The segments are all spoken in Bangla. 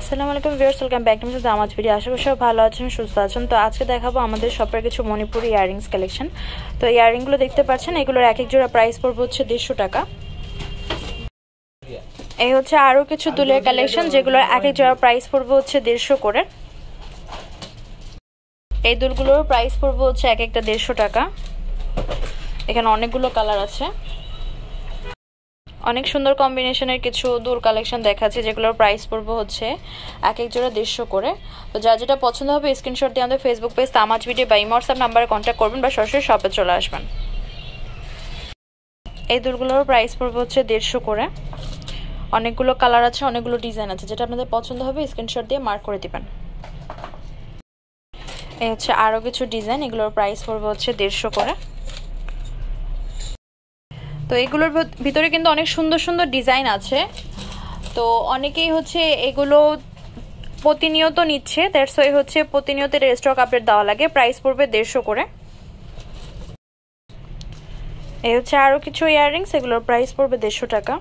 আসসালামু আলাইকুম viewers, welcome back to Tamaj video. আশা করি সবাই ভালো আছেন, সুস্থ আছেন। তো আজকে দেখাবো আমাদের শপের কিছু মণিপুরি ইয়াররিংস কালেকশন। তো ইয়াররিংগুলো দেখতে পাচ্ছেন, এগুলোর এক এক জোড়া প্রাইস পড়বে হচ্ছে 150 টাকা। এই হচ্ছে আরও কিছু দুলের কালেকশন, যেগুলোর এক এক জোড়া প্রাইস পড়বে হচ্ছে 150 করে। এই দুলগুলোর প্রাইস পড়বে হচ্ছে এক একটা 150 টাকা। এখানে অনেকগুলো কালার আছে, অনেক সুন্দর কম্বিনেশনের কিছু দুল কালেকশন দেখাচ্ছি, যেগুলোর প্রাইস পড়বে হচ্ছে এক এক জোড়া 150 করে। তো যা যেটা পছন্দ হবে স্ক্রিনশট দিয়ে আমাদের ফেসবুক পেজ তামাজ ভিডিও বা হোয়াটসঅ্যাপ নাম্বারে কন্ট্যাক্ট করবেন বা সরাসরি শপে চলে আসবেন। এই দুলগুলোর প্রাইস পড়বে হচ্ছে 150 করে। অনেকগুলো কালার আছে, অনেকগুলো ডিজাইন আছে, যেটা আপনাদের পছন্দ হবে স্ক্রিনশট দিয়ে মার্ক করে দিবেন। এই হচ্ছে আরও কিছু ডিজাইন, এগুলোর প্রাইস পড়বে হচ্ছে 150 করে। তো এগুলোর ভিতরে কিন্তু অনেক সুন্দর সুন্দর ডিজাইন আছে। তো অনেকেই হচ্ছে এগুলো প্রতিনিয়ত নিচ্ছে, দ্যাটস ওয়াই হচ্ছে প্রতিনিয়ত স্টক আপডেট দেওয়া লাগে। প্রাইস পড়বে 150 করে। এই হচ্ছে আরও কিছু ইয়াররিংস, এগুলোর প্রাইস পড়বে 150 টাকা।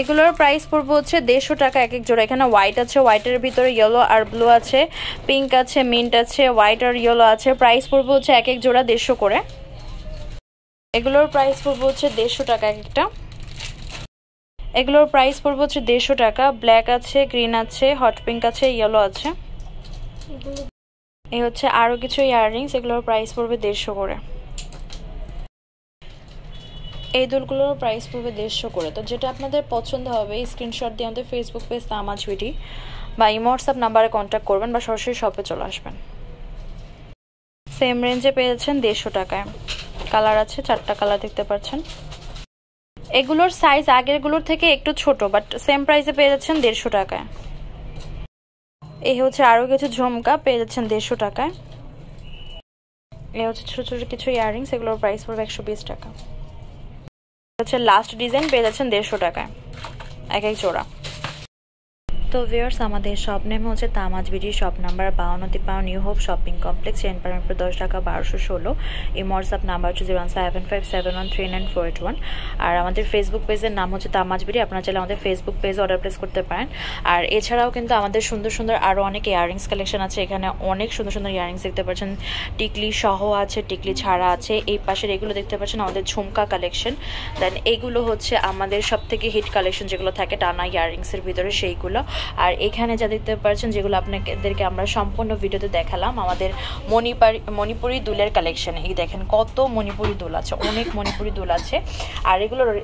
এগুলোর প্রাইস পড়বে হচ্ছে 150 টাকা এক এক জোড়া। এখানে হোয়াইট আছে, হোয়াইটের ভিতরে ইয়েলো আর ব্লু আছে, পিঙ্ক আছে, মিন্ট আছে, হোয়াইট আর ইয়েলো আছে। প্রাইস পড়বে হচ্ছে এক এক জোড়া 150 করে। এগুলোর প্রাইস পড়বে হচ্ছে 150 টাকা এক একটা। এগুলোর প্রাইস পড়বে হচ্ছে 150 টাকা। ব্ল্যাক আছে, গ্রিন আছে, হট পিঙ্ক আছে, ইয়েলো আছে। এই হচ্ছে আরও কিছু ইয়াররিংস, এগুলোর প্রাইস পড়বে 150 করে। এই দুলগুলোর প্রাইস পড়বে 150 করে। তো যেটা আপনাদের পছন্দ হবে স্ক্রিনশট দিয়ে আমাদের ফেসবুক পেজ তামাজ ভিডিও বা হোয়াটসঅ্যাপ নাম্বারে কন্ট্যাক্ট করবেন বা সরাসরি শপে চলে আসবেন। সেম রেঞ্জে পেয়েছেন 150 টাকায়। কালার আছে, 4টা কালার দেখতে পাচ্ছেন। এগুলোর সাইজ আগেরগুলোর থেকে একটু ছোট, বাট সেম প্রাইসে পেয়ে যাচ্ছেন 150 টাকায়। এই হচ্ছে আরও কিছু ঝুমকা, পেয়ে যাচ্ছেন 150 টাকায়। এই হচ্ছে ছোট ছোট কিছু ইয়াররিংস, এগুলোর প্রাইস পড়বে 120 টাকা। হচ্ছে লাস্ট ডিজাইন, পেয়ে যাচ্ছেন 150 টাকায় এক এক জোড়া। তো ভিউয়ার্স, আমাদের শপ নেম হচ্ছে Tamaj video, shop number 5253 new hope shopping complex, চেন পারমিটপুর 10 টাকা 1216। এই হোয়াটসঅ্যাপ নাম্বার হচ্ছে 01757131481। আর আমাদের ফেসবুক পেজের নাম হচ্ছে তামাজ ভিডিও, আপনারা চাইলে আমাদের ফেসবুক পেজে অর্ডার প্লেস করতে পারেন। আর এছাড়াও কিন্তু আমাদের সুন্দর সুন্দর আরও অনেক ইয়াররিংস কালেকশন আছে। এখানে অনেক সুন্দর সুন্দর ইয়াররিংস দেখতে পাচ্ছেন, টিকলি সহ আছে, টিকলি ছাড়া আছে। এই পাশের এগুলো দেখতে পাচ্ছেন আমাদের ঝুমকা কালেকশন। দেন এইগুলো হচ্ছে আমাদের সব থেকে হিট কালেকশন, যেগুলো থাকে টানা ইয়াররিংসের ভিতরে সেইগুলো। আর এখানে যা দেখতে পাচ্ছেন, যেগুলো আপনাদেরকে আমরা সম্পূর্ণ ভিডিওতে দেখালাম, আমাদের মণিপুরি দুলের কালেকশন। এই দেখেন কত মণিপুরি দুল আছে, অনেক মণিপুরি দুল আছে। আর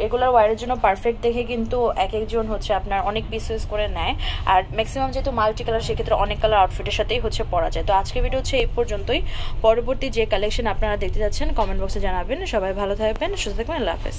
এগুলোর ওয়ারের জন্য পারফেক্ট দেখে কিন্তু এক একজন হচ্ছে আপনার অনেক পিস করে নেয়। আর ম্যাক্সিমাম যেহেতু মাল্টি কালার, সেক্ষেত্রে অনেক কালার আউটফিটের সাথেই হচ্ছে পরা যায়। তো আজকের ভিডিও হচ্ছে এই পর্যন্তই। পরবর্তী যে কালেকশন আপনারা দেখতে যাচ্ছেন কমেন্ট বক্সে জানাবেন। সবাই ভালো থাকবেন, সুস্থ থাকবেন, আল্লাহ হাফেজ।